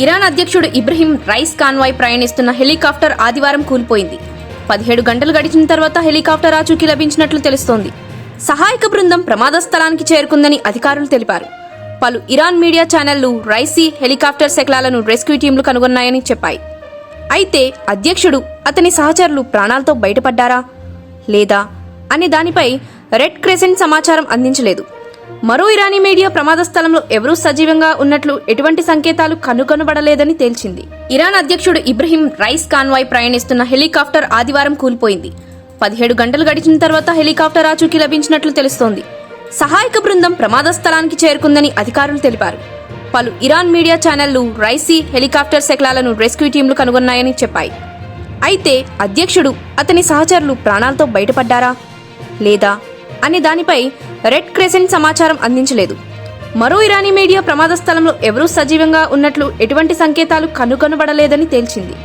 Iran అధ్యక్షుడు Ibrahim rice convoy ప్రయాణిస్తున్న helicopter ఆదివారం కూలిపోయింది. 17 గంటలు గడిచిన తర్వాత హెలికాప్టర్ ఆచూకీ లభించినట్లు తెలుస్తోంది. సహాయక బృందం ప్రమాద స్థలానికి చేరుకుందని అధికారులు తెలిపారు. పలు ఇరాన్ మీడియా ఛానళ్లు రైసీ హెలికాప్టర్ శకలాలను రెస్క్యూ టీంలు కనుగొన్నాయని చెప్పాయి. అయితే అధ్యక్షుడు, అతని సహచరులు ప్రాణాలతో బయటపడ్డారా లేదా అనే దానిపై రెడ్ క్రెసెంట్ సమాచారం అందించలేదు. మరో ఇరానీ మీడియా ప్రమాద స్థలంలో ఎవరూ సజీవంగా ఉన్నట్లు ఎటువంటి సంకేతాలు కనుగొనబడలేదని తేల్చింది. ఇరాన్ అధ్యక్షుడు ఇబ్రహీం రైస్ కాన్వాయ్ ప్రయాణిస్తున్న హెలికాప్టర్ ఆదివారం కూలిపోయింది. 17 గంటలు గడిచిన తర్వాత హెలికాప్టర్ ఆచూకీ లభించినట్లు తెలుస్తోంది. సహాయక బృందం ప్రమాద స్థలానికి చేరుకుందని అధికారులు తెలిపారు. పలు ఇరాన్ మీడియా ఛానళ్లు రైసీ హెలికాప్టర్ శకలాలను రెస్క్యూ టీంలు కనుగొన్నాయని చెప్పాయి. అయితే అధ్యక్షుడు, అతని సహచరులు ప్రాణాలతో బయటపడ్డారా లేదా అనే దానిపై రెడ్ క్రెసెంట్ సమాచారం అందించలేదు. మరో ఇరానీ మీడియా ప్రమాద స్థలంలో ఎవరూ సజీవంగా ఉన్నట్లు ఎటువంటి సంకేతాలు కనుగొనబడలేదని తేల్చింది.